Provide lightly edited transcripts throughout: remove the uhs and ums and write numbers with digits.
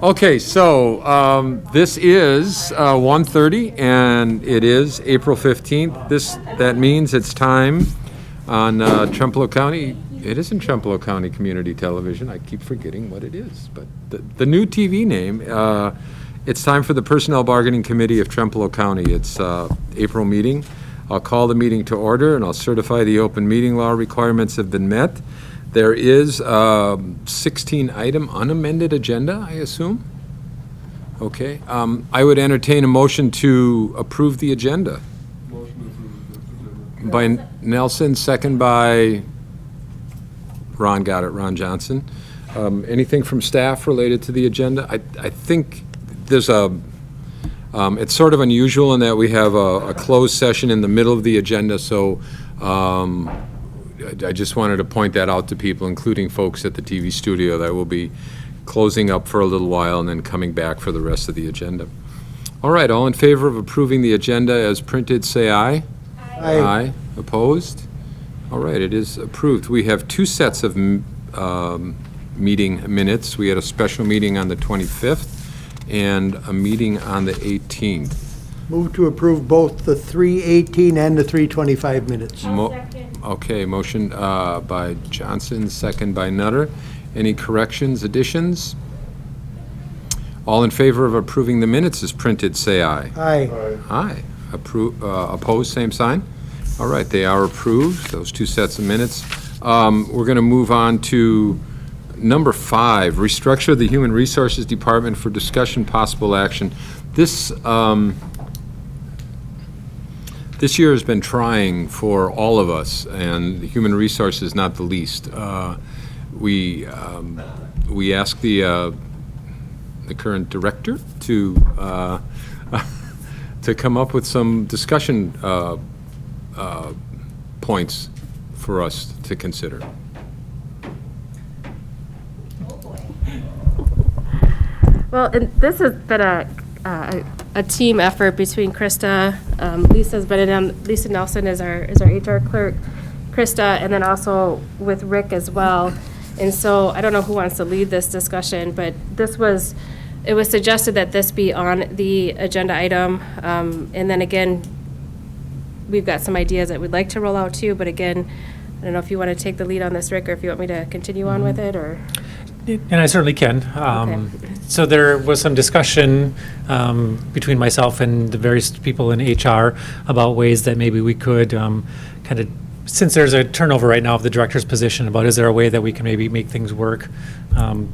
Okay, so this is 1:30, and it is April 15th. That means it's time on Trempealeau County. It isn't Trempealeau County Community Television. I keep forgetting what it is, but the new TV name. It's time for the Personnel Bargaining Committee of Trempealeau County. It's April meeting. I'll call the meeting to order, and I'll certify the open meeting law requirements have been met. There is a 16-item unamended agenda, I assume? Okay. I would entertain a motion to approve the agenda. Motion by Nelson, second by Ron, got it, Ron Johnson. Anything from staff related to the agenda? I think there's it's sort of unusual in that we have a closed session in the middle of the agenda, so I just wanted to point that out to people, including folks at the TV studio, that will be closing up for a little while and then coming back for the rest of the agenda. All right, all in favor of approving the agenda as printed, say aye. Aye. Aye. Opposed? All right, it is approved. We have two sets of meeting minutes. We had a special meeting on the 25th and a meeting on the 18th. Move to approve both the 3:18 and the 3:25 minutes. Okay, motion by Johnson, second by Nutter. Any corrections, additions? All in favor of approving the minutes as printed, say aye. Aye. Aye. Opposed, same sign? All right, they are approved, those two sets of minutes. We're going to move on to number 5, restructure the Human Resources Department for discussion, possible action. This year has been trying for all of us, and human resources not the least. We asked the current director to come up with some discussion points for us to consider. Well, and this has been a team effort between Krista, Lisa Nelson is our HR clerk, Krista, and then also with Rick as well. And so I don't know who wants to lead this discussion, but it was suggested that this be on the agenda item. And then again, we've got some ideas that we'd like to roll out too, but again, I don't know if you want to take the lead on this, Rick, or if you want me to continue on with it, or. And I certainly can. Okay. So there was some discussion between myself and the various people in HR about ways that maybe we could kind of, since there's a turnover right now of the director's position, about is there a way that we can maybe make things work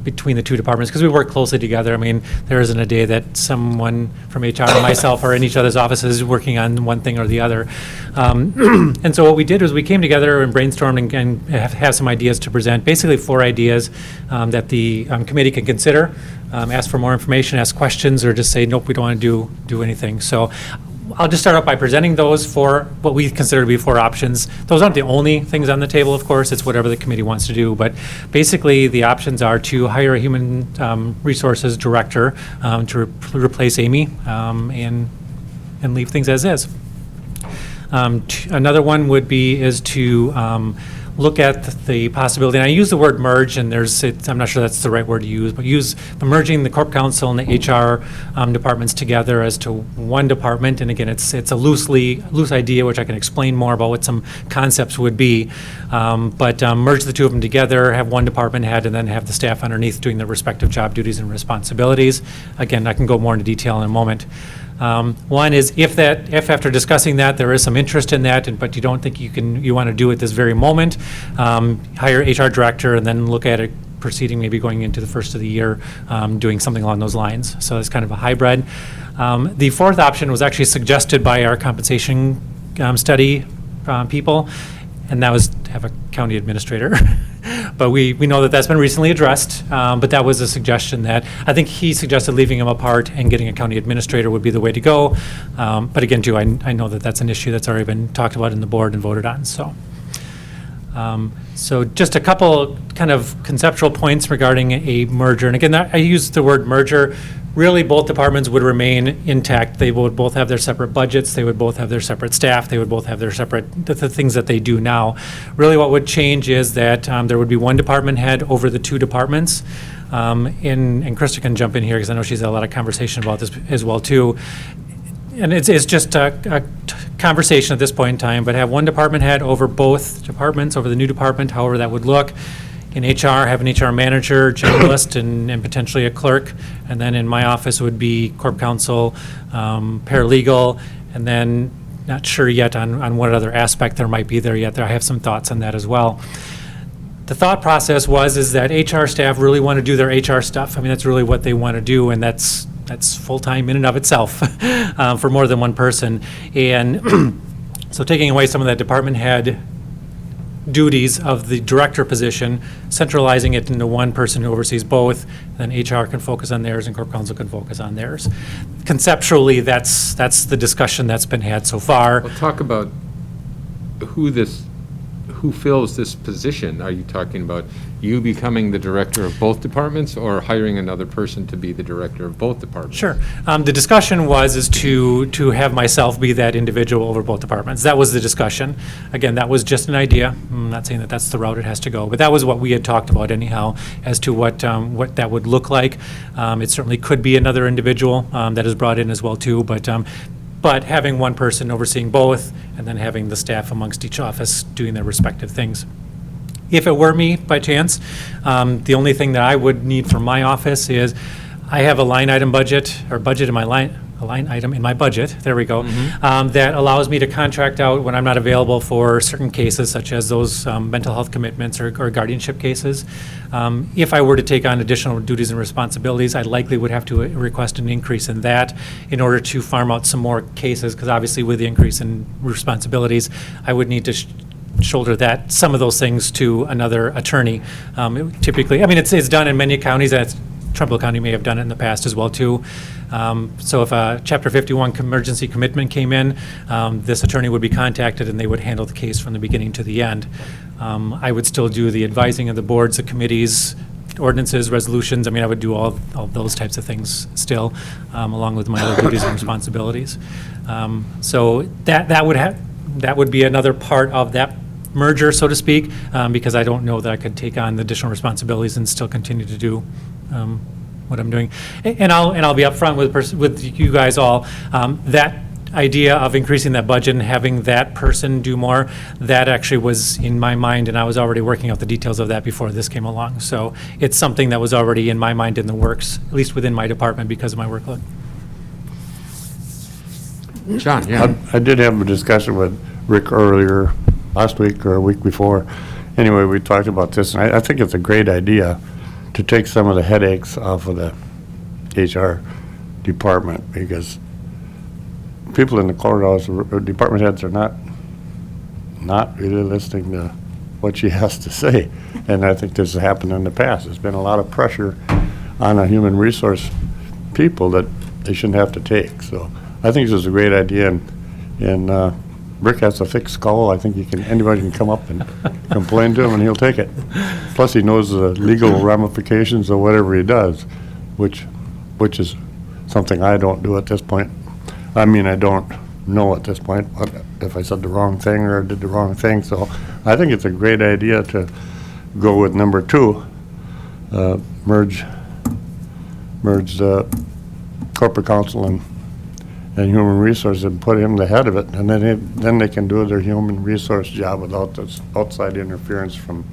between the two departments, because we work closely together. I mean, there isn't a day that someone from HR and myself are in each other's offices working on one thing or the other. And so what we did was we came together and brainstormed and have some ideas to present, basically 4 ideas that the committee can consider, ask for more information, ask questions, or just say, nope, we don't want to do anything. So I'll just start out by presenting those for what we consider to be 4 options. Those aren't the only things on the table, of course. It's whatever the committee wants to do. But basically, the options are to hire a human resources director to replace Amy and leave things as is. Another one is to look at the possibility, and I use the word merge, and I'm not sure that's the right word to use, but use merging the Corp Counsel and the HR departments together as to one department. And again, it's a loose idea, which I can explain more about what some concepts would be. But merge the two of them together, have one department head, and then have the staff underneath doing their respective job duties and responsibilities. Again, I can go more into detail in a moment. One is if after discussing that there is some interest in that, but you don't think you want to do it this very moment, hire HR director and then look at it proceeding, maybe going into the first of the year, doing something along those lines. So it's kind of a hybrid. The 4th option was actually suggested by our compensation study people, and that was to have a county administrator. But we know that that's been recently addressed, but that was a suggestion that I think he suggested leaving them apart and getting a county administrator would be the way to go. But again, too, I know that that's an issue that's already been talked about in the board and voted on. So just a couple kind of conceptual points regarding a merger. And again, I use the word merger. Really, both departments would remain intact. They would both have their separate budgets. They would both have their separate staff. They would both have their separate, the things that they do now. Really what would change is that there would be one department head over the 2 departments. And Krista can jump in here because I know she's had a lot of conversation about this as well too. And it's just a conversation at this point in time, but have one department head over both departments, over the new department, however that would look. In HR, have an HR manager, generalist, and potentially a clerk. And then in my office would be corp counsel, paralegal, and then not sure yet on what other aspect there might be there yet. I have some thoughts on that as well. The thought process is that HR staff really want to do their HR stuff. I mean, that's really what they want to do, and that's full-time in and of itself for more than one person. And so taking away some of that department head duties of the director position, centralizing it into one person who oversees both, then HR can focus on theirs and corp counsel can focus on theirs. Conceptually, that's the discussion that's been had so far. Well, talk about who fills this position. Are you talking about you becoming the director of both departments or hiring another person to be the director of both departments? Sure. The discussion is to have myself be that individual over both departments. That was the discussion. Again, that was just an idea. I'm not saying that that's the route it has to go, but that was what we had talked about anyhow as to what that would look like. It certainly could be another individual that is brought in as well too, but having one person overseeing both and then having the staff amongst each office doing their respective things. If it were me, by chance, the only thing that I would need from my office is I have a line item budget, or budget in my a line item in my budget, there we go, that allows me to contract out when I'm not available for certain cases, such as those mental health commitments or guardianship cases. If I were to take on additional duties and responsibilities, I likely would have to request an increase in that in order to farm out some more cases, because obviously with the increase in responsibilities, I would need to shoulder some of those things to another attorney. Typically, I mean, it's done in many counties. Trempealeau County may have done it in the past as well too. So if a Chapter 51 emergency commitment came in, this attorney would be contacted and they would handle the case from the beginning to the end. I would still do the advising of the boards, the committees, ordinances, resolutions. I mean, I would do all those types of things still, along with my other duties and responsibilities. So that would be another part of that merger, so to speak, because I don't know that I could take on the additional responsibilities and still continue to do what I'm doing. And I'll be upfront with you guys all. That idea of increasing that budget and having that person do more, that actually was in my mind, and I was already working out the details of that before this came along. So it's something that was already in my mind in the works, at least within my department because of my workload. John, yeah. I did have a discussion with Rick earlier, last week or a week before. Anyway, we talked about this, and I think it's a great idea to take some of the headaches off of the HR department, because people in the courthouse, or department heads, are not really listening to what she has to say. And I think this has happened in the past. There's been a lot of pressure on a human resource people that they shouldn't have to take. So I think this is a great idea, and Rick has a thick skull. I think anybody can come up and complain to him, and he'll take it. Plus, he knows the legal ramifications of whatever he does, which is something I don't do at this point. I mean, I don't know at this point if I said the wrong thing or did the wrong thing. So I think it's a great idea to go with number 2, merge the corporate counsel and human resources and put him the head of it, and then they can do their human resource job without this outside interference from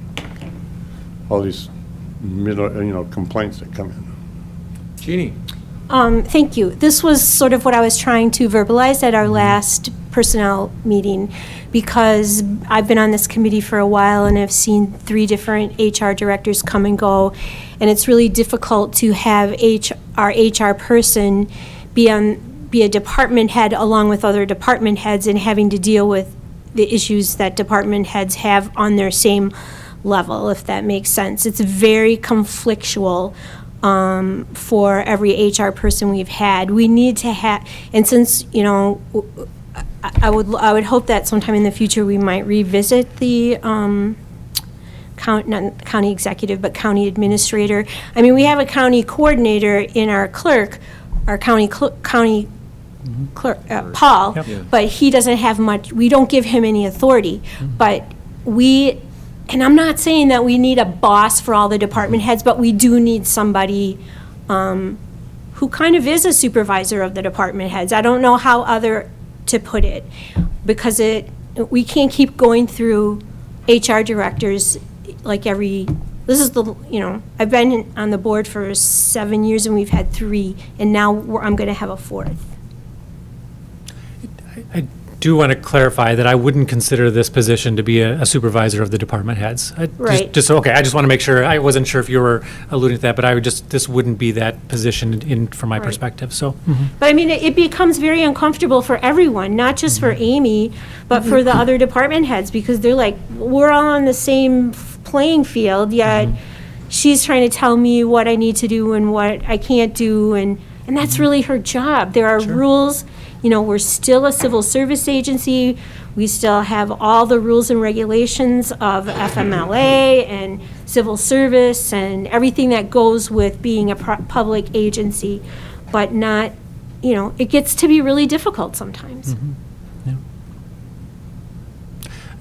all these complaints that come in. Jeannie. Thank you. This was sort of what I was trying to verbalize at our last personnel meeting, because I've been on this committee for a while and I've seen 3 different HR directors come and go, and it's really difficult to have our HR person be a department head along with other department heads and having to deal with the issues that department heads have on their same level, if that makes sense. It's very conflictual for every HR person we've had. We need to have, and since, I would hope that sometime in the future we might revisit the not county executive, but county administrator. I mean, we have a county coordinator in our clerk, our county clerk, Paul, Yep. but he doesn't have much, we don't give him any authority, but we and I'm not saying that we need a boss for all the department heads, but we do need somebody who kind of is a supervisor of the department heads. I don't know how other to put it, because we can't keep going through HR directors like this is I've been on the board for 7 years and we've had 3, and now I'm going to have a 4th. I do want to clarify that I wouldn't consider this position to be a supervisor of the department heads. Right. Okay, I just want to make sure, I wasn't sure if you were alluding to that, but this wouldn't be that position from my Right. perspective, so. But I mean, it becomes very uncomfortable for everyone, not just for Amy, but for the other department heads, because they're like, we're all on the same playing field, yet she's trying to tell me what I need to do and what I can't do, and that's really her job. There are rules. We're still a civil service agency. We still have all the rules and regulations of FMLA and civil service and everything that goes with being a public agency, but not, it gets to be really difficult sometimes.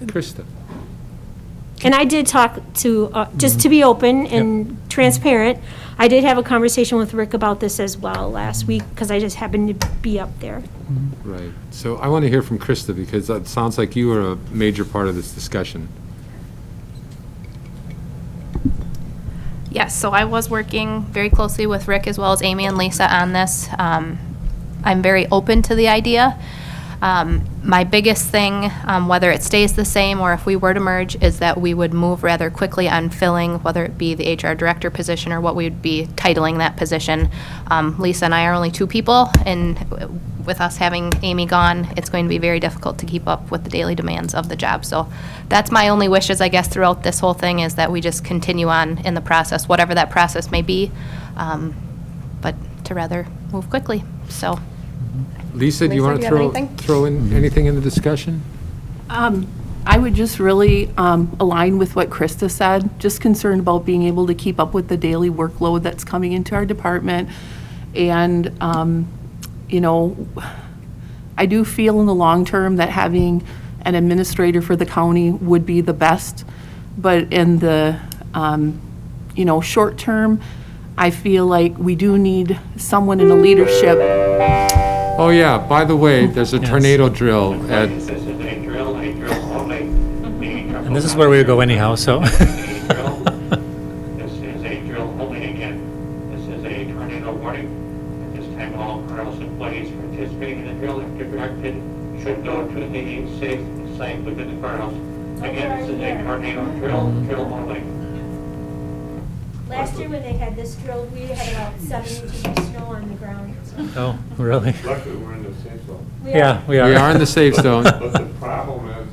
Krista? And I did talk to, just to be open and transparent, I did have a conversation with Rick about this as well last week, because I just happened to be up there. Right. So I want to hear from Krista, because it sounds like you are a major part of this discussion. Yes, so I was working very closely with Rick as well as Amy and Lisa on this. I'm very open to the idea. My biggest thing, whether it stays the same or if we were to merge, is that we would move rather quickly on filling, whether it be the HR director position or what we would be titling that position. Lisa and I are only 2 people, and with us having Amy gone, it's going to be very difficult to keep up with the daily demands of the job. So that's my only wishes, I guess, throughout this whole thing, is that we just continue on in the process, whatever that process may be, but to rather move quickly, so. Lisa, do you Lisa, want do to you have anything? throw in anything in the discussion? I would just really align with what Krista said, just concerned about being able to keep up with the daily workload that's coming into our department. And, I do feel in the long term that having an administrator for the county would be the best. But in the, short term, I feel like we do need someone in a leadership. Oh, yeah, by the way, there's a tornado drill at, This is a drill only. And this is where we would go anyhow, so. This is a drill only again. This is a tornado warning. At this time, all corrals employees participating in the drill, if directed, should go to the safe site within the corrals. Again, this is a tornado drill only. Last year when they had this drill, we had about 7 inches of snow on the ground. Oh, really? Luckily, we're in the safe zone. Yeah, we are. we are in the safe zone. But the problem is,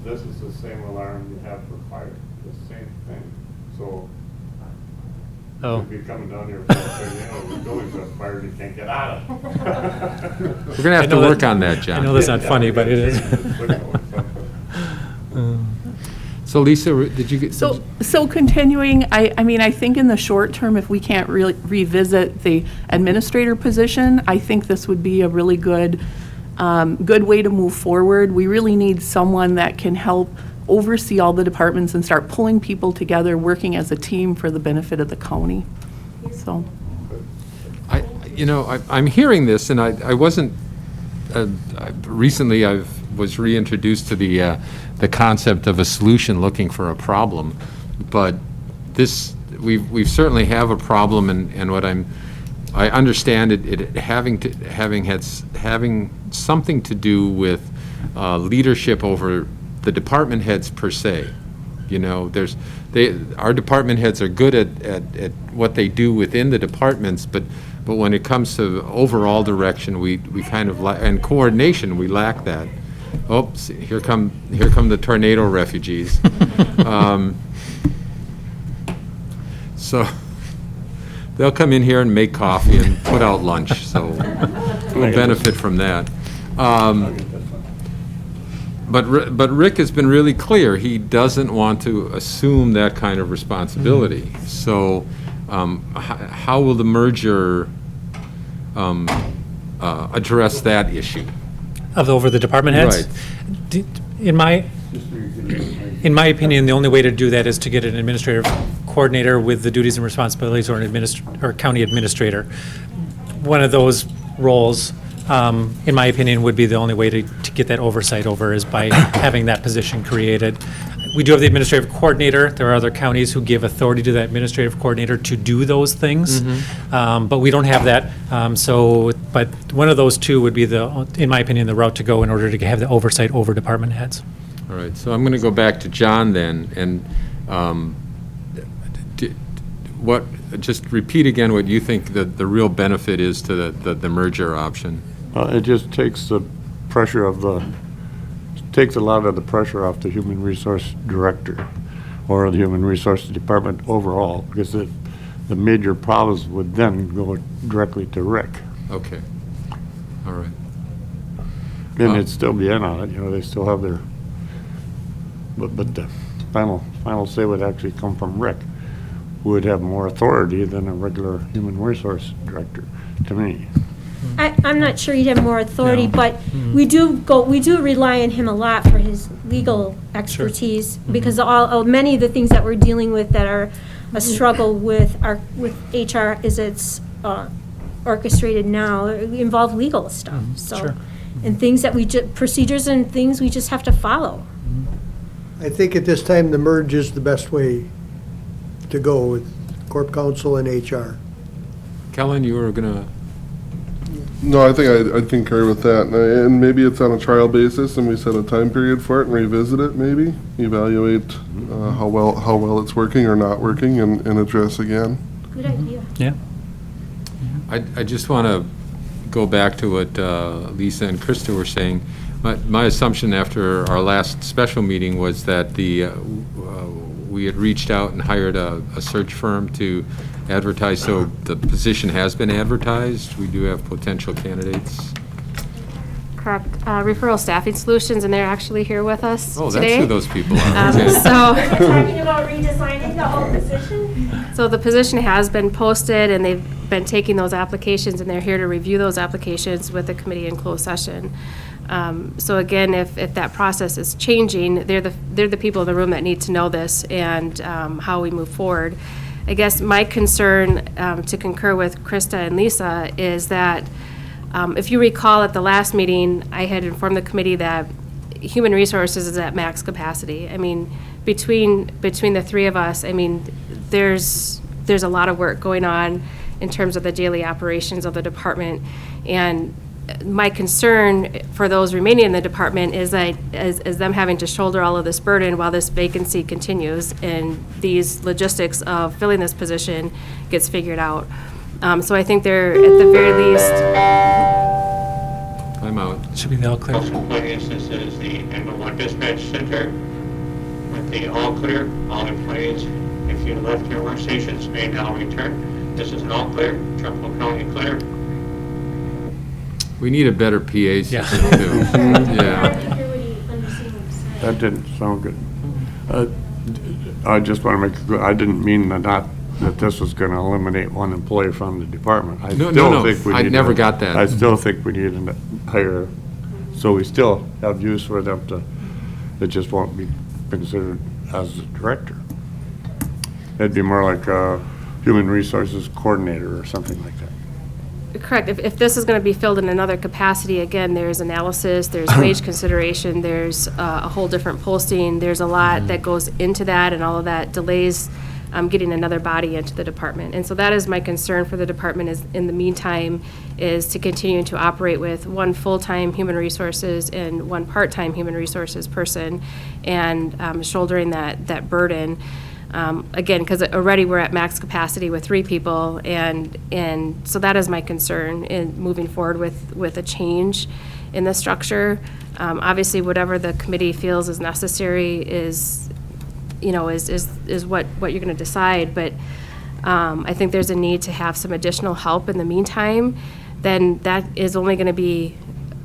this is the same alarm you have for fire, the same thing. So Oh. you'd be coming down here, the building's on fire, and you can't get out of it. We're going to have to work on that, John. I know that's not funny, but it is. So Lisa, did you get? So continuing, I mean, I think in the short term, if we can't really revisit the administrator position, I think this would be a really good way to move forward. We really need someone that can help oversee all the departments and start pulling people together, working as a team for the benefit of the county. So, I'm hearing this, and I wasn't, recently I was reintroduced to the concept of a solution looking for a problem, but we've certainly have a problem, and what I understand it having something to do with leadership over the department heads per se. Our department heads are good at what they do within the departments, but when it comes to overall direction, we kind of and coordination, we lack that. Oops, here come the tornado refugees. So they'll come in here and make coffee and put out lunch, so we'll benefit from that. But Rick has been really clear. He doesn't want to assume that kind of responsibility. So how will the merger address that issue? Over the department heads? Right. In my In my opinion, the only way to do that is to get an administrative coordinator with the duties and responsibilities or or county administrator. One of those roles, in my opinion, would be the only way to get that oversight over is by having that position created. We do have the administrative coordinator. There are other counties who give authority to that administrative coordinator to do those things, but we don't have that. But one of those two would be in my opinion, the route to go in order to have the oversight over department heads. All right, so I'm going to go back to John then, and just repeat again what you think the real benefit is to the merger option. It just takes the pressure takes a lot of the pressure off the human resource director or the human resources department overall, because the major problems would then go directly to Rick. Okay, all right. And it'd still be in on it, they still have their, but the final say would actually come from Rick, who would have more authority than a regular human resource director, to me. I'm not sure he'd have more authority, No. but we do rely on him a lot for his legal expertise, because many of the things that we're dealing with that are a struggle with HR as it's orchestrated now involve legal stuff. So, Sure. and things that procedures and things we just have to follow. I think at this time, the merge is the best way to go with Corp Counsel and HR. Kellen, you were going to... No, I think I concur with that, and maybe it's on a trial basis, and we set a time period for it and revisit it. Maybe evaluate how well it's working or not working, and address again. Good idea. Yeah. I just want to go back to what Lisa and Krista were saying. My assumption after our last special meeting was that we had reached out and hired a search firm to advertise, so the position has been advertised. We do have potential candidates. Correct. Referral Staffing Solutions, and they're actually here with us Oh, today. that's who those people are. Okay. So, Talking about redesigning the whole position? so the position has been posted, and they've been taking those applications, and they're here to review those applications with the committee in closed session. So again, if that process is changing, they're the people in the room that need to know this and how we move forward. I guess my concern, to concur with Krista and Lisa, is that if you recall at the last meeting, I had informed the committee that human resources is at max capacity. I mean, between the three of us, I mean, there's a lot of work going on in terms of the daily operations of the department, and my concern for those remaining in the department is that is them having to shoulder all of this burden while this vacancy continues and these logistics of filling this position gets figured out. So I think they're, at the very least... I'm out. Should be the all clear. Also, employees, this is the 911 dispatch center. With the all clear, all employees, if you left your workstations, may now return. This is an all clear, Trempealeau County clear. We need a better PA system, too. Yeah. That didn't sound good. I just want to make it clear, I didn't mean that this was going to eliminate one employee from the department. No. I never got that. I still think we need to hire, so we still have use for them it just won't be considered as a director. It'd be more like a human resources coordinator or something like that. Correct. If this is going to be filled in another capacity, again, there's analysis, there's wage consideration, there's a whole different posting, there's a lot that goes into that, and all of that delays getting another body into the department. And so that is my concern for the department is, in the meantime, is to continue to operate with one full-time human resources and one part-time human resources person, and shouldering that burden. Again, because already we're at max capacity with 3 people, and so that is my concern in moving forward with a change in the structure. Obviously, whatever the committee feels is necessary is what you're going to decide, but I think there's a need to have some additional help in the meantime. Then that is only going to be,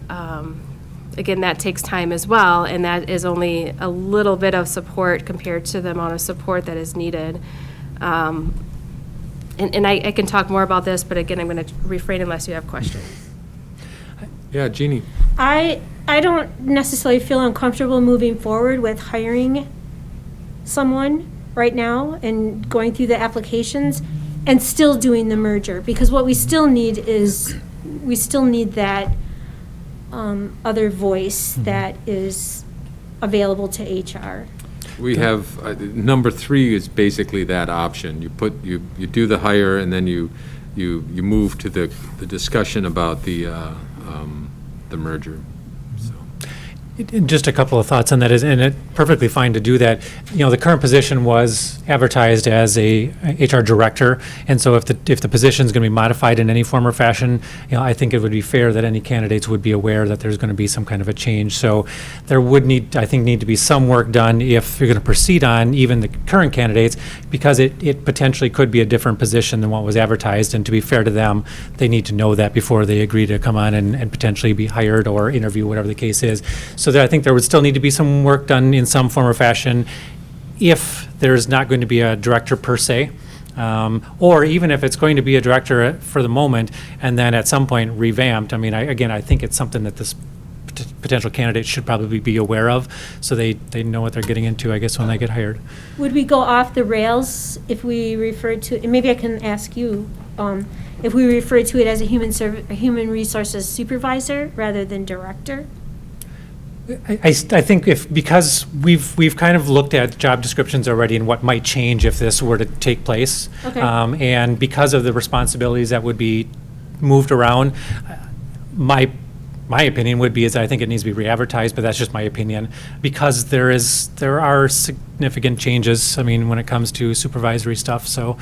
again, that takes time as well, and that is only a little bit of support compared to the amount of support that is needed. And I can talk more about this, but again, I'm going to refrain unless you have questions. Yeah, Jeannie. I don't necessarily feel uncomfortable moving forward with hiring someone right now and going through the applications and still doing the merger, because what we still need is, we still need that other voice that is available to HR. We have, number 3 is basically that option. You do the hire, and then you move to the discussion about the merger. Just a couple of thoughts on that, and it's perfectly fine to do that. You know, the current position was advertised as a HR director, and so if the position is going to be modified in any form or fashion, you know, I think it would be fair that any candidates would be aware that there's going to be some kind of a change. So there would need to be some work done if you're going to proceed on even the current candidates, because it potentially could be a different position than what was advertised, and to be fair to them, they need to know that before they agree to come on and potentially be hired or interview, whatever the case is. So I think there would still need to be some work done in some form or fashion if there's not going to be a director per se, or even if it's going to be a director for the moment and then at some point revamped. I mean, I think it's something that this potential candidate should probably be aware of, so they know what they're getting into, I guess, when they get hired. Would we go off the rails if we refer to, and maybe I can ask you, if we refer to it as a human resources supervisor rather than director? I think because we've kind of looked at job descriptions already and what might change if this were to take place. Okay. And because of the responsibilities that would be moved around, my opinion would be is I think it needs to be re-advertised, but that's just my opinion, because there are significant changes, I mean, when it comes to supervisory stuff. So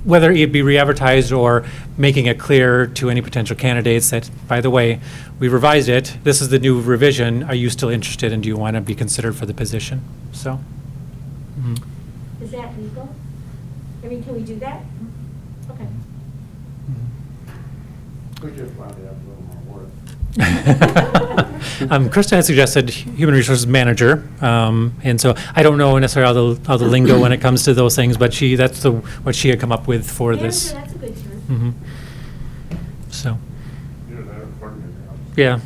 whether it be re-advertised or making it clear to any potential candidates that, by the way, we revised it, this is the new revision, are you still interested and do you want to be considered for the position? So. Is that legal? I mean, can we do that? Okay. We just wanted to have a little more work. Krista had suggested human resources manager, and so I don't know necessarily all the lingo when it comes to those things, but that's what she had come up with for this. That's a good term. So, Either that or coordinator. yeah,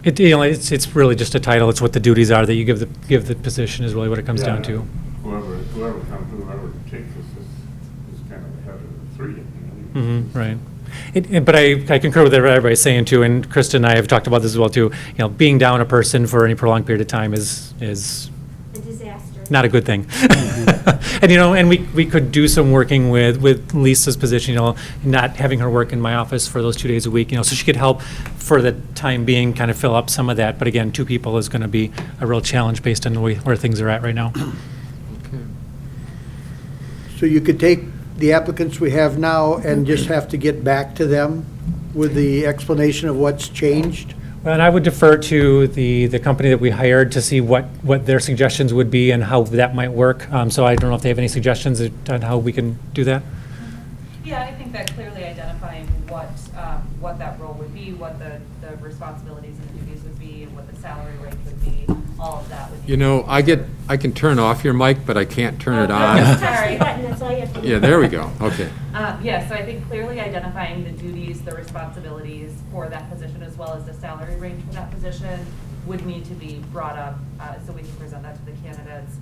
it's really just a title. It's what the duties are that you give the position is really what it comes down to. Whoever takes this is kind of the head of the 3. Right. But I concur with what everybody's saying too, and Krista and I have talked about this as well too. You know, being down a person for any prolonged period of time is A disaster. not a good thing. And and we could do some working with Lisa's position, not having her work in my office for those 2 days a week, so she could help for the time being kind of fill up some of that. But again, 2 people is going to be a real challenge based on where things are at right now. So you could take the applicants we have now and just have to get back to them with the explanation of what's changed? Well, and I would defer to the company that we hired to see what their suggestions would be and how that might work. So I don't know if they have any suggestions on how we can do that. Yeah, I think that clearly identifying what that role would be, what the responsibilities and the duties would be, and what the salary range would be, all of that would be. I can turn off your mic, but I can't turn it on. Sorry. That's all you have to do. Yeah, there we go. Okay. Yeah, so I think clearly identifying the duties, the responsibilities for that position, as well as the salary range for that position, would need to be brought up so we can present that to the candidates.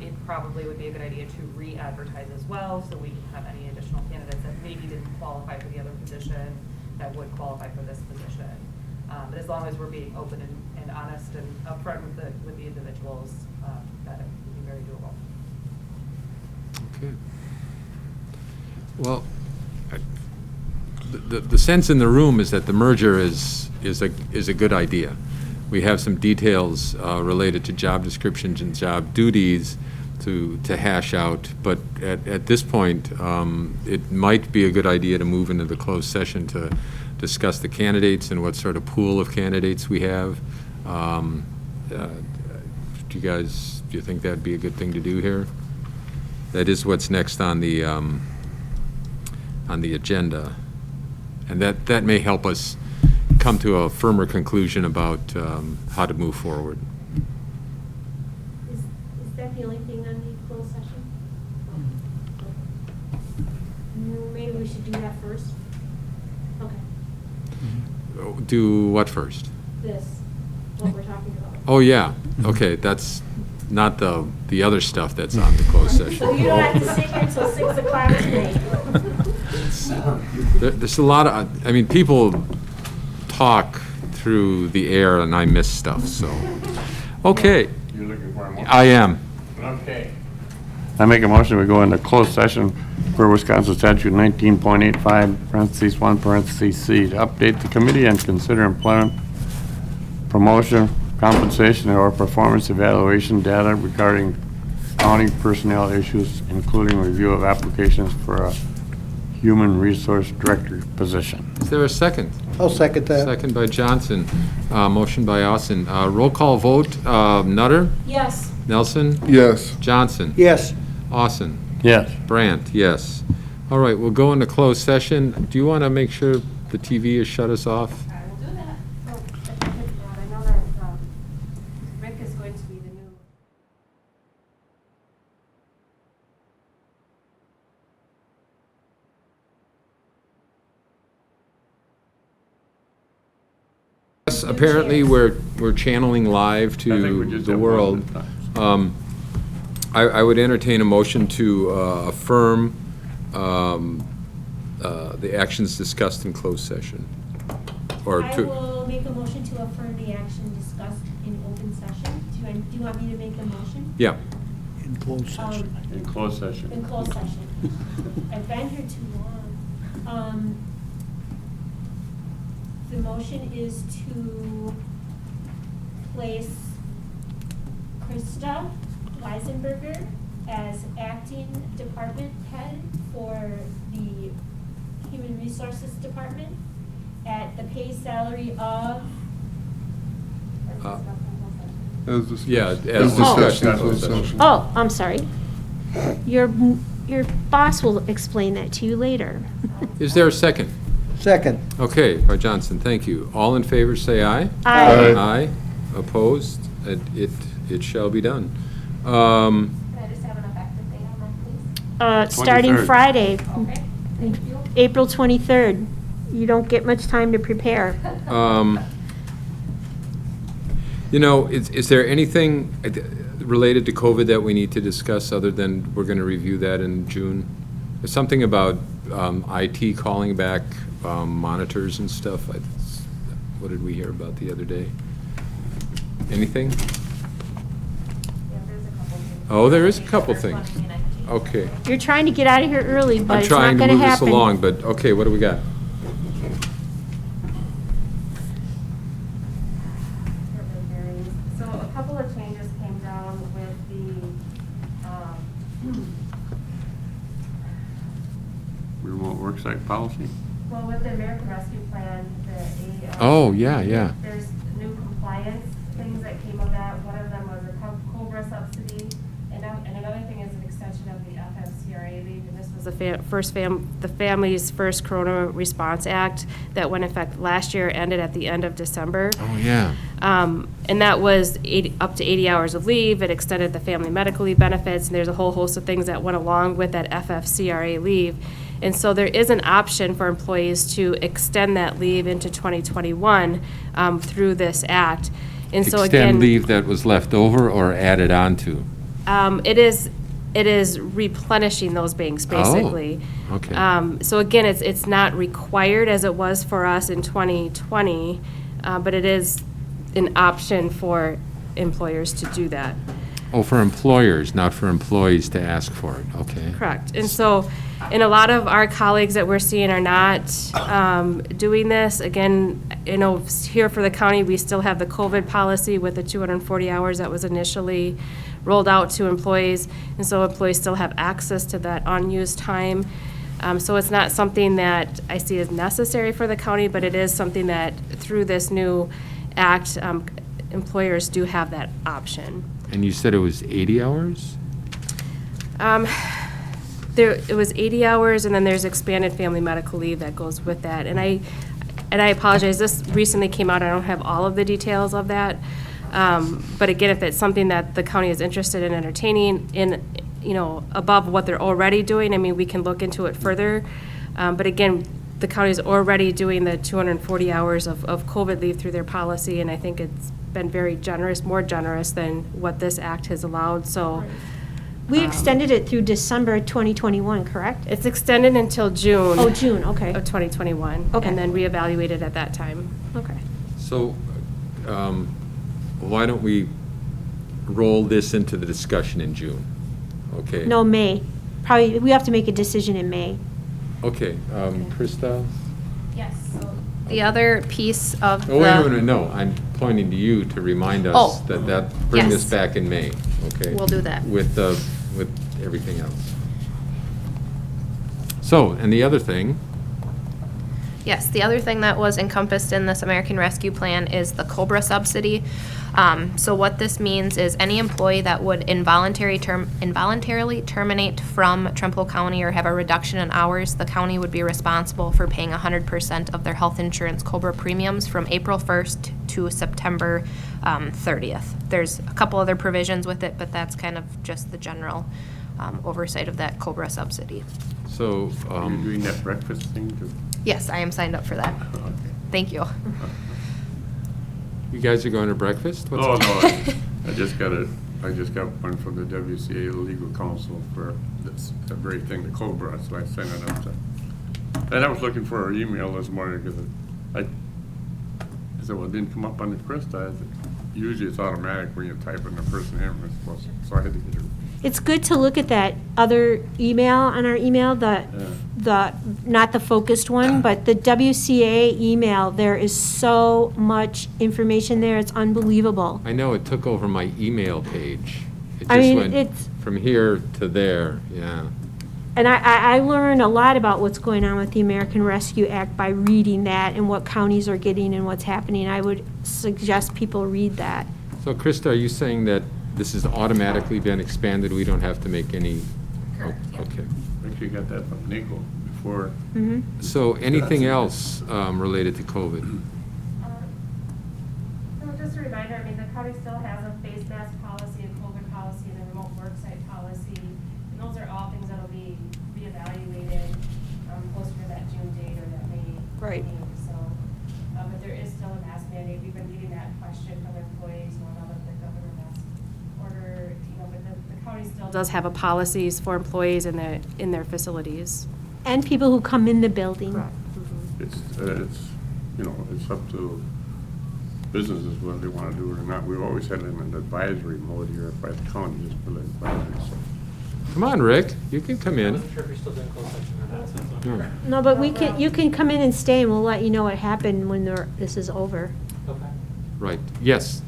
It probably would be a good idea to re-advertise as well, so we can have any additional candidates that maybe didn't qualify for the other position that would qualify for this position. But as long as we're being open and honest and upfront with the individuals, that it would be very doable. Okay. Well, the sense in the room is that the merger is a good idea. We have some details related to job descriptions and job duties to hash out, but at this point, it might be a good idea to move into the closed session to discuss the candidates and what sort of pool of candidates we have. Do you think that'd be a good thing to do here? That is what's next on the agenda, and that may help us come to a firmer conclusion about how to move forward. Is that the only thing on the closed session? Maybe we should do that first? Okay. do what first? This, what we're talking about. Oh, yeah, okay, that's not the other stuff that's on the closed session. So you don't have to sit here until 6 o'clock tonight. There's a lot of, I mean, people talk through the air and I miss stuff, so. Okay, You're looking for a motion? I am. Okay. I make a motion, we go into closed session for Wisconsin statute 19.85, parentheses 1, parentheses C, to update the committee and consider employment, promotion, compensation, or performance evaluation data regarding county personnel issues, including review of applications for a human resource director position. Is there a second? I'll second that. Second by Johnson, motion by Austin. Roll call vote, Nutter, Yes. Nelson, Yes. Johnson. Yes. Austin, Yes. Brandt, yes. All right, we'll go into closed session. Do you want to make sure the TV is shut us off? I will do that. Oh, I know that Rick is going to be the new. Yes, apparently we're channeling live I think we to just the have world. one. I would entertain a motion to affirm the actions discussed in closed session. Or I to, will make a motion to affirm the action discussed in open session. Do you want me to make the motion? yeah. In closed session. In closed session. In closed session. I've been here too long. The motion is to place Krista Weisenberger as acting department head for the Human Resources Department at the pay salary of. As discussed. Yeah, as discussed in discussed. closed session. Oh, I'm sorry. Your boss will explain that to you later. Is there a second? Second. Okay, by Johnson, thank you. All in favor, say aye. Aye. Aye. Opposed? It shall be done. Can I just have an effective date on that, please? Starting 23rd. Friday, Okay, thank you. April 23rd. You don't get much time to prepare. You know, is there anything related to COVID that we need to discuss other than we're going to review that in June? There's something about IT calling back monitors and stuff. What did we hear about the other day? Anything? Yeah, there's a couple things. Oh, there is a couple things. Responding in IT. Okay. You're trying to get out of here early, but I'm it's not trying to going to move this happen. along, but, okay, what do we got? So a couple of changes came down with the, Remote worksite policy? well, with the American Rescue Plan, the Oh, yeah. There's new compliance things that came of that. One of them was a Cobra Subsidy, and another thing is an extension of the FFCRA leave, and this was the Family's First Corona Response Act that went in effect last year, ended at the end of December. Oh, yeah. And that was up to 80 hours of leave. It extended the family medical leave benefits, and there's a whole host of things that went along with that FFCRA leave. And so there is an option for employees to extend that leave into 2021 through this act. And so again, Extend leave that was left over or added on to? it is replenishing those banks, basically. Oh, okay. So again, it's not required as it was for us in 2020, but it is an option for employers to do that. Oh, for employers, not for employees to ask for it, okay. Correct. And so, and a lot of our colleagues that we're seeing are not doing this. Again, you know, here for the county, we still have the COVID policy with the 240 hours that was initially rolled out to employees. And so employees still have access to that unused time. So it's not something that I see as necessary for the county, but it is something that through this new act, employers do have that option. And you said it was 80 hours? It was 80 hours, and then there's expanded family medical leave that goes with that. And I apologize, this recently came out, I don't have all of the details of that. But again, if it's something that the county is interested in entertaining in, you know, above what they're already doing, I mean, we can look into it further. But again, the county's already doing the 240 hours of COVID leave through their policy, and I think it's been very generous, more generous than what this act has allowed, so. We extended it through December 2021, correct? It's extended until June. Oh, June, okay. Of 2021. Okay. And then reevaluated at that time. Okay. So, why don't we roll this into the discussion in June? Okay? No, May. Probably, we have to make a decision in May. Okay, Krista? Yes, so. The other piece of the. Oh, wait a minute, no, I'm pointing to you to remind us Oh. that bring this Yes. back in May, okay? We'll do that. With everything else. So, and the other thing, Yes, the other thing that was encompassed in this American Rescue Plan is the Cobra Subsidy. So what this means is any employee that would involuntarily terminate from Trempealeau County or have a reduction in hours, the county would be responsible for paying 100% of their health insurance Cobra premiums from April 1st to September 30th. There's a couple other provisions with it, but that's kind of just the general oversight of that Cobra Subsidy. so, Are you doing that breakfast thing too? Yes, I am signed up for that. Okay. Thank you. you guys are going to breakfast? What's- Oh, no, I just got one from the WCA legal counsel for this, that very thing, the Cobra, so I sent it up to. And I was looking for her email this morning, because I said, well, it didn't come up on the Krista. I said, usually it's automatic when you type in the person name, so I had to get her. It's good to look at that other email on our email, not the focused one, but the WCA email. There is so much information there, it's unbelievable. I know, it took over my email page. It I just mean, went it's- from here to there, yeah. And I learned a lot about what's going on with the American Rescue Act by reading that and what counties are getting and what's happening. I would suggest people read that. So Krista, are you saying that this has automatically been expanded? We don't have to make any? Oh, okay. Make sure you got that from Nico before. So anything else related to COVID? So just a reminder, I mean, the county still has a face mask policy, a COVID policy, and a remote worksite policy. And those are all things that'll be reevaluated closer to that June date or that May Right. meeting. So, but there is still a mask mandate. We've been getting that question from employees, now that the governor mask order, but the county still does have a policies for employees in their facilities. And people who come in the building. It's it's up to businesses whether they want to do it or not. We've always had it in an advisory mode here by the county, just for the advisory. So. Come on, Rick, you can come in. sure if you're still doing closed session or not, so it's No. No, but you can come in and stay, and we'll let you know what happened when this is over. okay. Right, yes.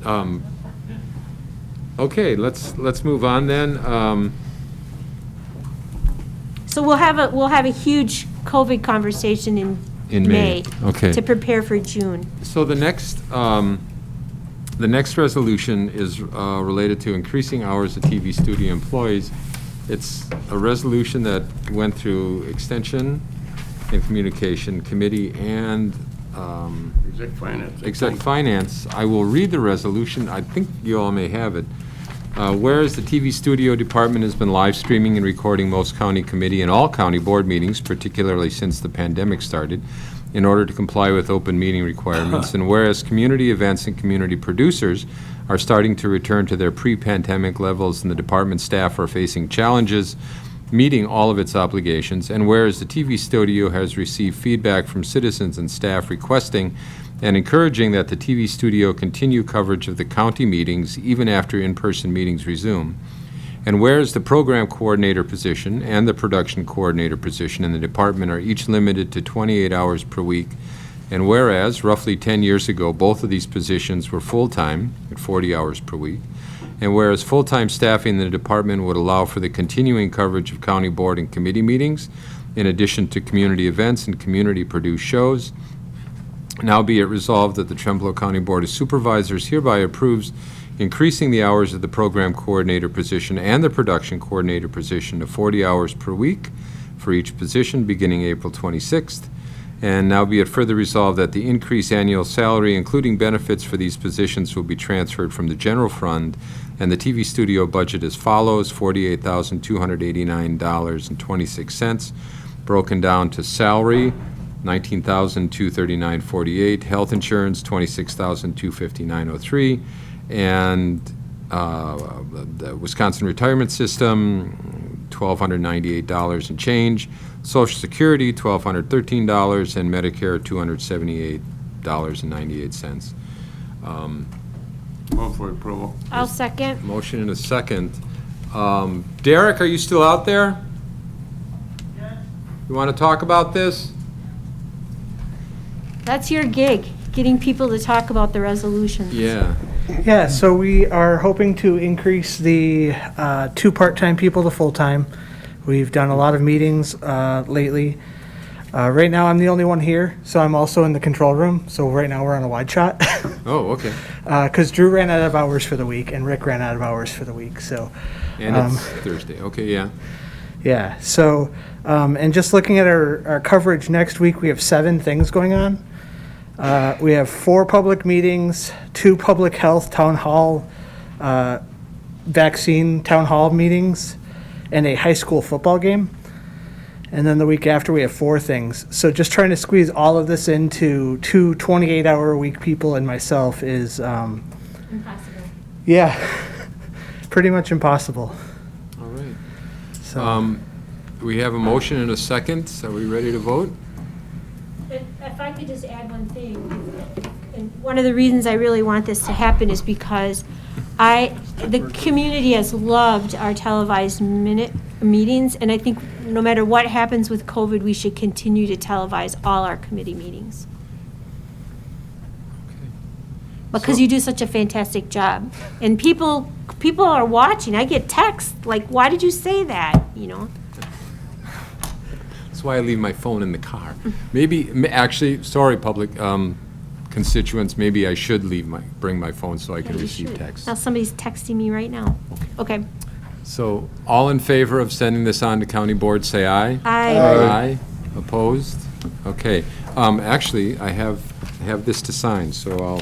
Okay, let's move on then. So we'll have a huge COVID conversation in May, okay. to prepare for June. So the next resolution is related to increasing hours of TV studio employees. It's a resolution that went through Extension and Communication Committee and Exec Finance. Exec Finance. I will read the resolution. I think you all may have it. Whereas the TV studio department has been live streaming and recording most county committee and all county board meetings, particularly since the pandemic started, in order to comply with open meeting requirements. And whereas community events and community producers are starting to return to their pre-pandemic levels and the department staff are facing challenges meeting all of its obligations. And whereas the TV studio has received feedback from citizens and staff requesting and encouraging that the TV studio continue coverage of the county meetings even after in-person meetings resume. And whereas the program coordinator position and the production coordinator position in the department are each limited to 28 hours per week, and whereas roughly 10 years ago both of these positions were full-time at 40 hours per week, and whereas full-time staffing in the department would allow for the continuing coverage of county board and committee meetings, in addition to community events and community-produced shows, now be it resolved that the Trempealeau County Board of Supervisors hereby approves increasing the hours of the program coordinator position and the production coordinator position to 40 hours per week for each position beginning April 26th. And now be it further resolved that the increased annual salary, including benefits for these positions, will be transferred from the general fund and the TV studio budget as follows: $48,289.26, broken down to salary, $19,239.48. Health insurance, $26,259.03. And the Wisconsin retirement system, $1,298 and change. Social Security, $1,213, and Medicare, $278.98. Move for approval. I'll second. Motion and a second. Derek, are you still out there? You want to talk about this? That's your gig, getting people to talk about the resolutions. Yeah. Yeah, so we are hoping to increase the 2 part-time people to full-time. We've done a lot of meetings lately. Right now, I'm the only one here, so I'm also in the control room. So right now, we're on a wide shot. Oh, okay. Because Drew ran out of hours for the week, and Rick ran out of hours for the week, so. And it's Thursday. Okay, yeah. Yeah, so, and just looking at our coverage next week, we have 7 things going on. We have 4 public meetings, 2 public health town hall, vaccine town hall meetings, and a high school football game. And then the week after, we have 4 things. So just trying to squeeze all of this into 2 28-hour-a-week people and myself is, Impossible. yeah, pretty much impossible. All right. So. We have a motion and a second. Are we ready to vote? If I could just add one thing, and one of the reasons I really want this to happen is because the community has loved our televised meetings, and I think no matter what happens with COVID, we should continue to televise all our committee meetings. Because you do such a fantastic job. And people are watching. I get texts like, why did you say that, you know? That's why I leave my phone in the car. Actually, sorry, public constituents, maybe I should bring my phone so I can Yeah, you receive should. text. Now somebody's texting me right now. Okay. So, all in favor of sending this on to county board, say aye. Aye. Aye. Opposed? Okay. Actually, I have this to sign, so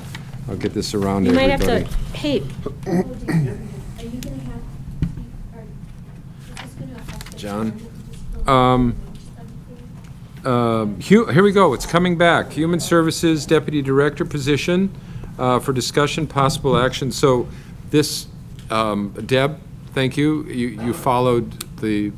I'll get this around to You might everybody. have to, hey. Are you gonna have, John? Here we go, it's coming back. Human Services Deputy Director position for discussion, possible action. So this, Deb, thank you. You followed the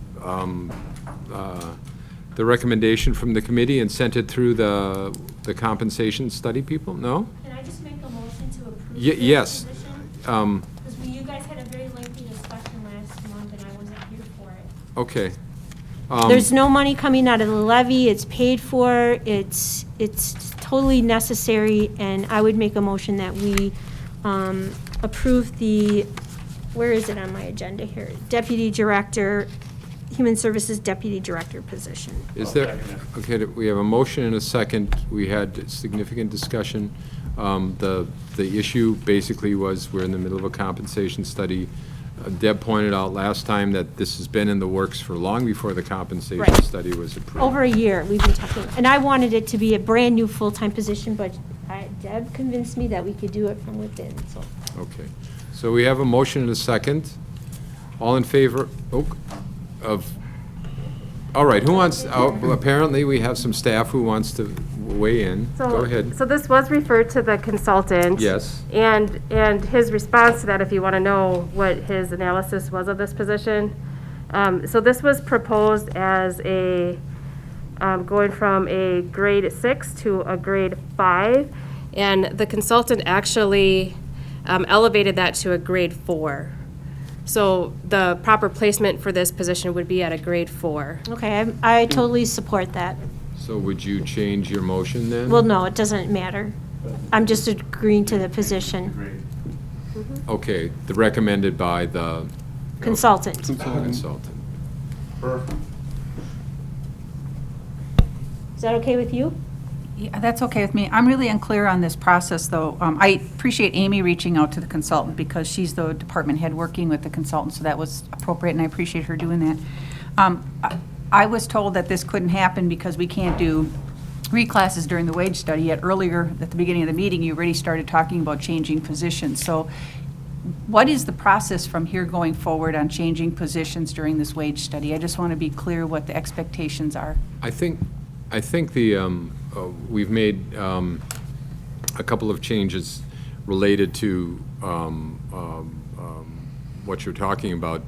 recommendation from the committee and sent it through the compensation study people? No? Can I just make a motion to approve this Yes. position? Because you guys had a very lengthy discussion last month and I wasn't here for it. Okay. There's no money coming out of the levy, it's paid for, it's totally necessary, and I would make a motion that we approve the, where is it on my agenda here? Deputy Director, Human Services Deputy Director position. Is there, okay, we have a motion and a second. We had significant discussion. The issue basically was we're in the middle of a compensation study. Deb pointed out last time that this has been in the works for long before the compensation Right. study was approved. Over a year, we've been talking, and I wanted it to be a brand-new full-time position, but Deb convinced me that we could do it from within, so. Okay. So we have a motion and a second. All in favor of, all right, who wants, apparently we have some staff who wants to weigh in. Go ahead. So this was referred to the consultant. Yes. And his response to that, if you want to know what his analysis was of this position. So this was proposed as going from a grade 6 to a grade 5. And the consultant actually elevated that to a grade 4. So the proper placement for this position would be at a grade 4. Okay, I totally support that. So would you change your motion then? Well, no, it doesn't matter. I'm just agreeing to the position. Okay, the recommended by the Consultant. consultant. Is that okay with you? Yeah, that's okay with me. I'm really unclear on this process, though. I appreciate Amy reaching out to the consultant because she's the department head working with the consultant, so that was appropriate, and I appreciate her doing that. I was told that this couldn't happen because we can't do reclasses during the wage study, yet earlier at the beginning of the meeting, you already started talking about changing positions. So what is the process from here going forward on changing positions during this wage study? I just want to be clear what the expectations are. I think I think we've made a couple of changes related to what you're talking about,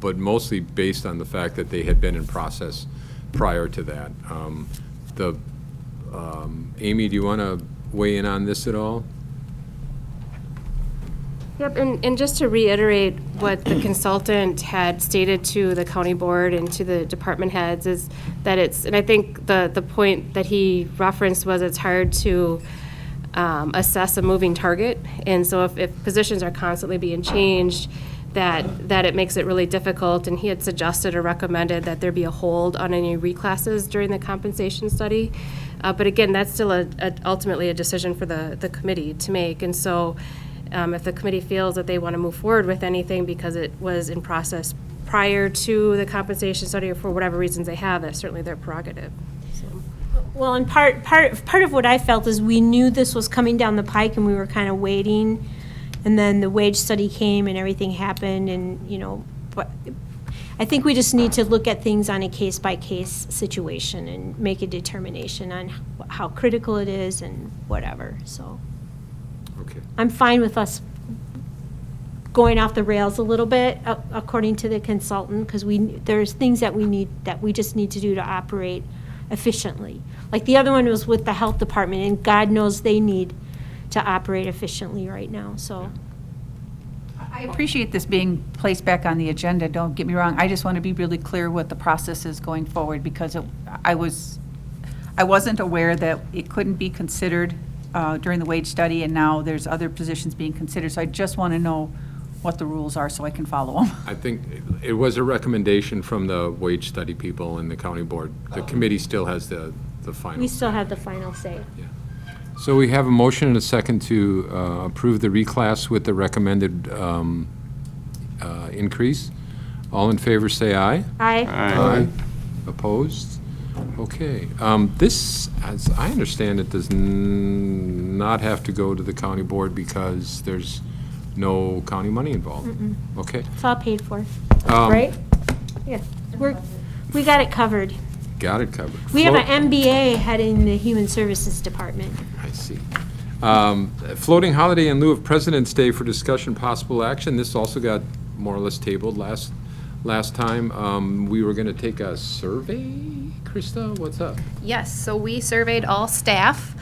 but mostly based on the fact that they had been in process prior to that. Amy, do you want to weigh in on this at all? Yep, and just to reiterate what the consultant had stated to the county board and to the department heads is that and I think the point that he referenced was it's hard to assess a moving target. And so if positions are constantly being changed, that it makes it really difficult. And he had suggested or recommended that there be a hold on any reclasses during the compensation study. But again, that's still ultimately a decision for the committee to make. And so if the committee feels that they want to move forward with anything because it was in process prior to the compensation study or for whatever reasons they have, that's certainly their prerogative. So. Well, and part of what I felt is we knew this was coming down the pike and we were kind of waiting. And then the wage study came and everything happened and, but I think we just need to look at things on a case-by-case situation and make a determination on how critical it is and whatever, so. Okay. I'm fine with us going off the rails a little bit, according to the consultant, because there's things that we just need to do to operate efficiently. Like the other one was with the health department, and God knows they need to operate efficiently right now, so. I appreciate this being placed back on the agenda, don't get me wrong. I just want to be really clear what the process is going forward, because I wasn't aware that it couldn't be considered during the wage study, and now there's other positions being considered. So I just want to know what the rules are so I can follow them. I think it was a recommendation from the wage study people and the county board. The committee still has the final. We still have the final say. Yeah. So we have a motion and a second to approve the reclass with the recommended increase. All in favor, say aye. Aye. Aye. Opposed? Okay. This, as I understand it, does not have to go to the county board because there's no county money involved. Okay. It's all paid for, right? Yeah, we got it covered. Got it covered. We have an MBA heading the Human Services Department. I see. Floating holiday in lieu of President's Day for discussion possible action. This also got more or less tabled last time. We were going to take a survey. Krista, what's up? Yes, so we surveyed all staff.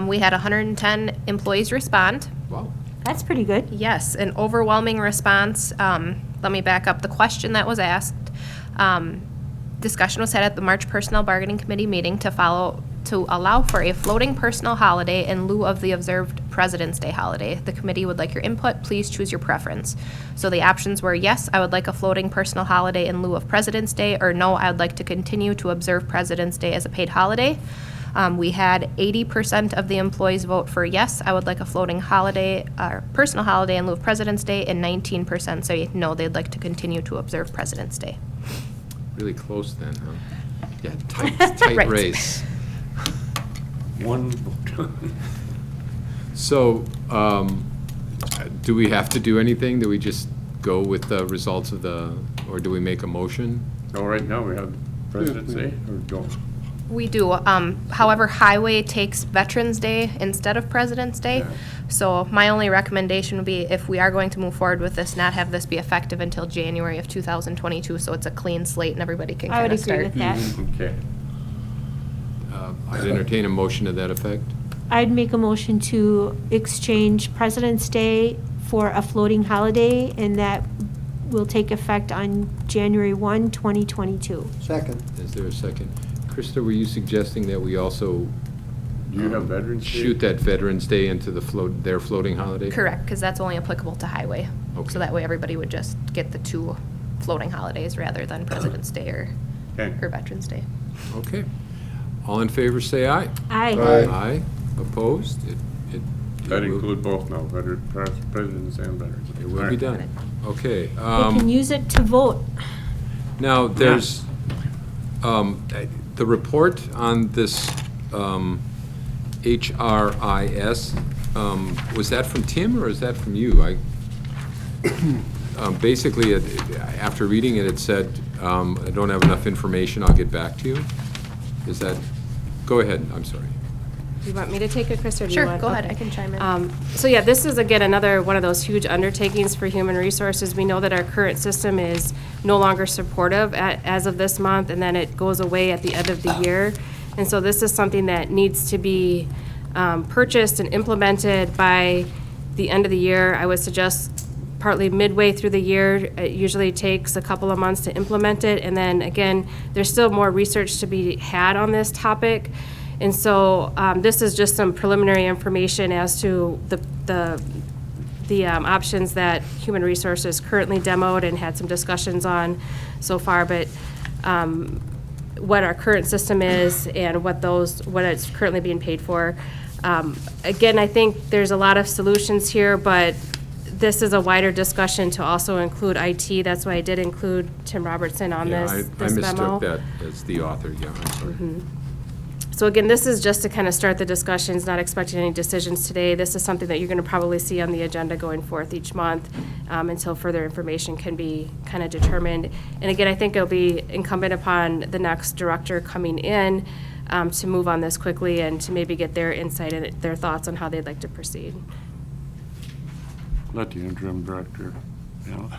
We had 110 employees respond. Wow. That's pretty good. Yes, an overwhelming response. Let me back up. The question that was asked, discussion was had at the March Personnel Bargaining Committee meeting to allow for a floating personal holiday in lieu of the observed President's Day holiday. The committee would like your input. Please choose your preference. So the options were, yes, I would like a floating personal holiday in lieu of President's Day, or no, I would like to continue to observe President's Day as a paid holiday. We had 80% of the employees vote for yes, I would like a floating holiday, personal holiday in lieu of President's Day, and 19% say no, they'd like to continue to observe President's Day. Really close then, huh? Yeah, tight Right. race. One vote. So, do we have to do anything? Do we just go with the results of or do we make a motion? Oh, right now we have President's Day, or don't? We do. However, Highway takes Veterans Day instead of President's Day. Yeah. So my only recommendation would be, if we are going to move forward with this, not have this be effective until January of 2022, so it's a clean slate and everybody can I kind would of agree start. with that. Okay. I'd entertain a motion to that effect. I'd make a motion to exchange President's Day for a floating holiday, and that will take effect on January 1, 2022. Second. Is there a second? Krista, were you suggesting that we also Do you have Veterans Day? shoot that Veterans Day into their floating holiday? Correct, because that's only applicable to Highway. Okay. So that way everybody would just get the two floating holidays rather than President's Day or Okay. Veterans Day. Okay. All in favor, say aye. Aye. Aye. Opposed? That will- include both now, Presidents and Veterans. It will be done. Okay. We can use it to vote. Now, there's, the report on this HRIS, was that from Tim or is that from you? Basically, after reading it, it said, I don't have enough information, I'll get back to you. Is that Go ahead, I'm sorry. Do you want me to take it, Chris, or do you Sure, want? go ahead, okay. I can chime in. So yeah, this is again another one of those huge undertakings for human resources. We know that our current system is no longer supportive as of this month, and then it goes away at the end of the year. And so this is something that needs to be purchased and implemented by the end of the year. I would suggest partly midway through the year. It usually takes a couple of months to implement it. And then again, there's still more research to be had on this topic. And so this is just some preliminary information as to the options that Human Resources currently demoed and had some discussions on so far. But what our current system is and what it's currently being paid for. Again, I think there's a lot of solutions here, but this is a wider discussion to also include IT. That's why I did include Tim Robertson on Yeah, this I memo. mistook that as the author, yeah, I'm sorry. So again, this is just to kind of start the discussions, not expecting any decisions today. This is something that you're going to probably see on the agenda going forth each month until further information can be kind of determined. And again, I think it'll be incumbent upon the next director coming in to move on this quickly and to maybe get their insight and their thoughts on how they'd like to proceed. Let the interim director, you know.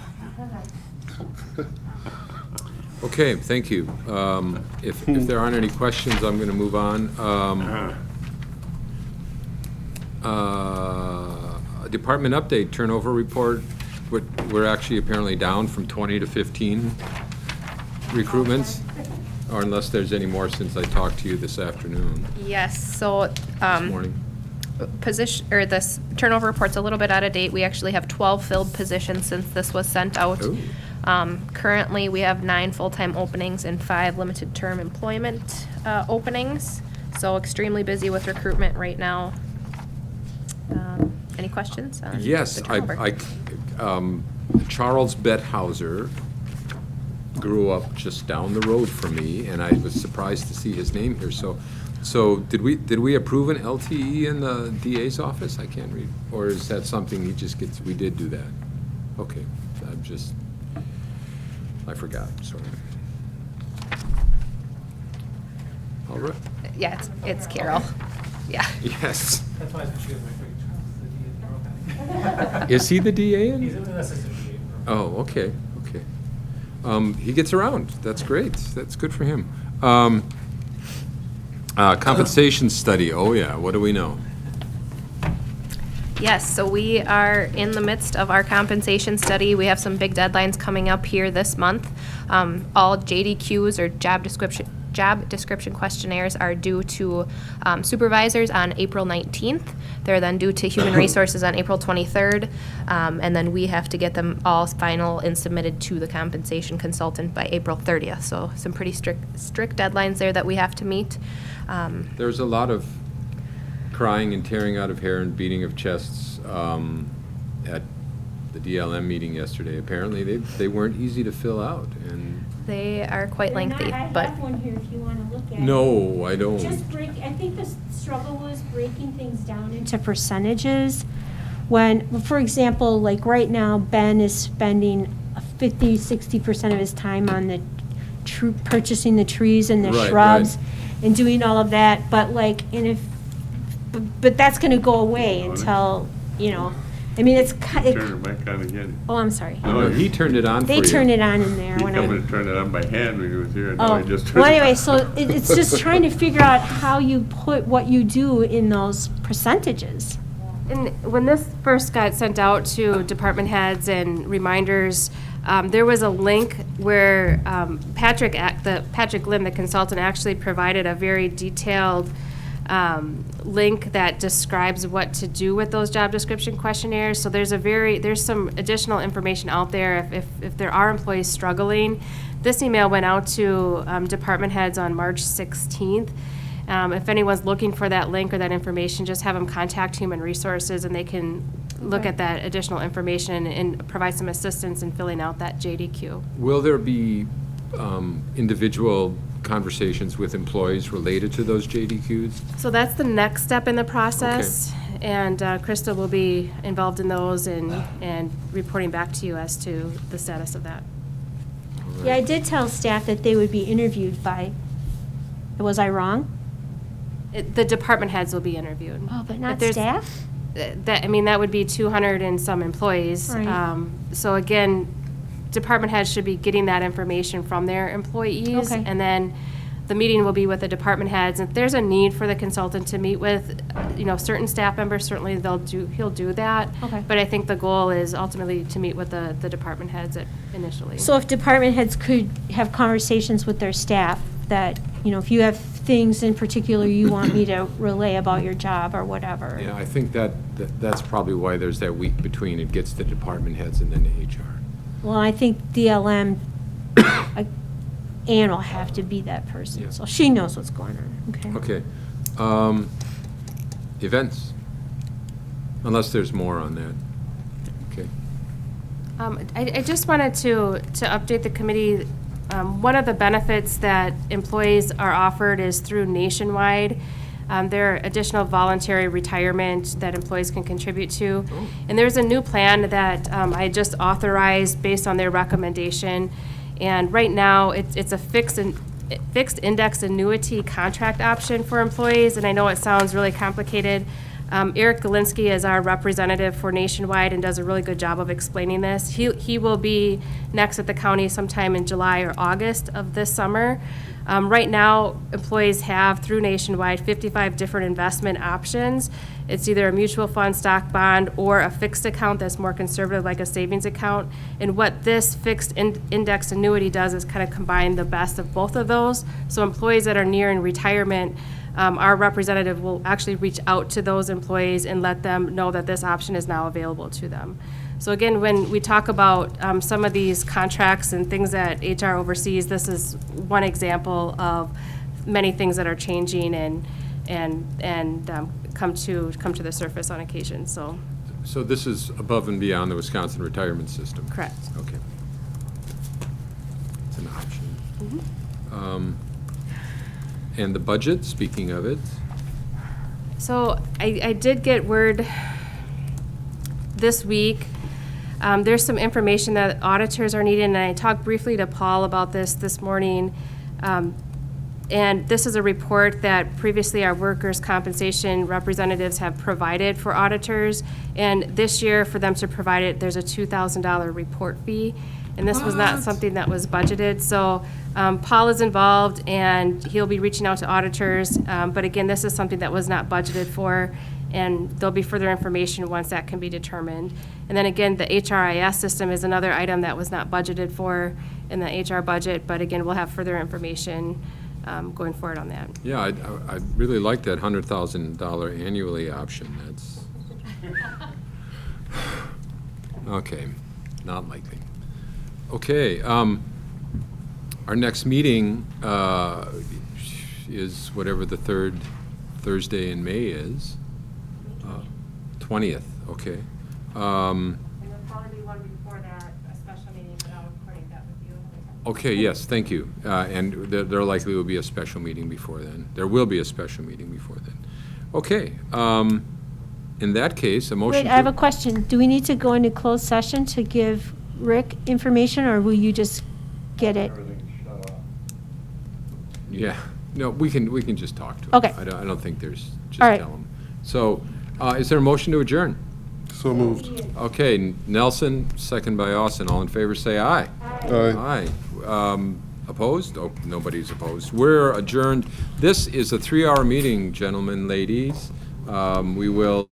Okay, thank you. If there aren't any questions, I'm going to move on. Department update, turnover report. We're actually apparently down from 20 to 15 recruitments, or unless there's any more since I talked to you this afternoon, Yes, so, this morning. this turnover report's a little bit out of date. We actually have 12 filled positions since this was sent out. Ooh. Currently, we have 9 full-time openings and 5 limited-term employment openings. So extremely busy with recruitment right now. Any questions on Yes, the turnover? Charles Bethauser grew up just down the road from me, and I was surprised to see his name here. So did we approve an LTE in the DA's office? I can't read. Or is that something he just gets, we did do that? Okay, I forgot, sorry. All right, Yeah, it's Carol. Yeah. yes. That's why I said she was my quick. Is he the DA? He's an assistant DA. Oh, okay. He gets around. That's great. That's good for him. Compensation study. Oh, yeah. What do we know? Yes, so we are in the midst of our compensation study. We have some big deadlines coming up here this month. All JDQs, or job description questionnaires, are due to supervisors on April 19th. They're then due to Human Resources on April 23rd, and then we have to get them all final and submitted to the compensation consultant by April 30th. So some pretty strict deadlines there that we have to meet. There's a lot of crying and tearing out of hair and beating of chests at the DLM meeting yesterday. Apparently, they weren't easy to fill out, and They are quite lengthy, I but have one here if you want to look at it. no, I don't. I think the struggle was breaking things down into percentages. When, for example, like right now, Ben is spending 50-60% of his time on the purchasing the trees and the Right, shrubs right. and doing all of that, but like, but that's going to go away until, I mean, it's Turn it back on again. oh, I'm sorry. No, he turned it on for you. They turned it on in there He when come I. and turned it on by hand when he was here, and now Oh, he just turned well, it anyway, on. so it's just trying to figure out how you put what you do in those percentages. And when this first got sent out to department heads and reminders, there was a link where Patrick Lim, the consultant, actually provided a very detailed link that describes what to do with those job description questionnaires. So there's some additional information out there if there are employees struggling. This email went out to department heads on March 16th. If anyone's looking for that link or that information, just have them contact Human Resources and they can look at that additional information and provide some assistance in filling out that JDQ. Will there be individual conversations with employees related to those JDQs? So that's the next step in the process. And Krista will be involved in those and reporting back to you as to the status of that. Yeah, I did tell staff that they would be interviewed by, was I wrong? The department heads will be interviewed. Oh, but not there's- staff? That would be 200 and some employees. Right. So again, department heads should be getting that information from their employees. Okay. And then the meeting will be with the department heads. If there's a need for the consultant to meet with, certain staff members, certainly he'll do that. Okay. But I think the goal is ultimately to meet with the department heads initially. So if department heads could have conversations with their staff that, if you have things in particular you want me to relay about your job or whatever. Yeah, I think that's probably why there's that week between it gets the department heads and then the HR. Well, I think DLM, Ann will have to be that person, Yeah. so she knows what's going on, okay? Okay. Events, unless there's more on that. Okay. I just wanted to update the committee. One of the benefits that employees are offered is through Nationwide. There are additional voluntary retirement that employees can contribute to. And there's a new plan that I just authorized based on their recommendation. And right now, it's a fixed index annuity contract option for employees. And I know it sounds really complicated. Eric Galinsky is our representative for Nationwide and does a really good job of explaining this. He will be next at the county sometime in July or August of this summer. Right now, employees have, through Nationwide, 55 different investment options. It's either a mutual fund, stock, bond, or a fixed account that's more conservative, like a savings account. And what this fixed index annuity does is kind of combine the best of both of those. So employees that are nearing retirement, our representative will actually reach out to those employees and let them know that this option is now available to them. So again, when we talk about some of these contracts and things that HR oversees, this is one example of many things that are changing and come to the surface on occasion. So this is above and beyond the Wisconsin retirement system? correct. Okay. It's an option. And the budget, speaking of it, So I did get word this week. There's some information that auditors are needing, and I talked briefly to Paul about this morning. And this is a report that previously our workers' compensation representatives have provided for auditors. And this year, for them to provide it, there's a $2,000 report fee. And this was not something that was budgeted. So Paul is involved, and he'll be reaching out to auditors. But again, this is something that was not budgeted for, and there'll be further information once that can be determined. And then again, the HRIS system is another item that was not budgeted for in the HR budget. But again, we'll have further information going forward on that. yeah, I really like that $100,000 annually option. That's, okay, not likely. Okay, our next meeting is whatever the third Thursday in May is. 20th, okay. And there'll probably be one before that, a special meeting, but I'll coordinate that with you. Okay, yes, thank you. And there likely will be a special meeting before then. There will be a special meeting before then. Okay, in that case, a motion. Wait, I have a question. Do we need to go into closed session to give Rick information, or will you just get it? Yeah, no, we can just talk to him. Okay. I don't think there's, just All right. tell him. So, is there a motion to adjourn? So moved. Okay, Nelson, second by Austin. All in favor, say aye. Aye. Aye. Opposed? Oh, nobody's opposed. We're adjourned. This is a 3-hour meeting, gentlemen, ladies. We will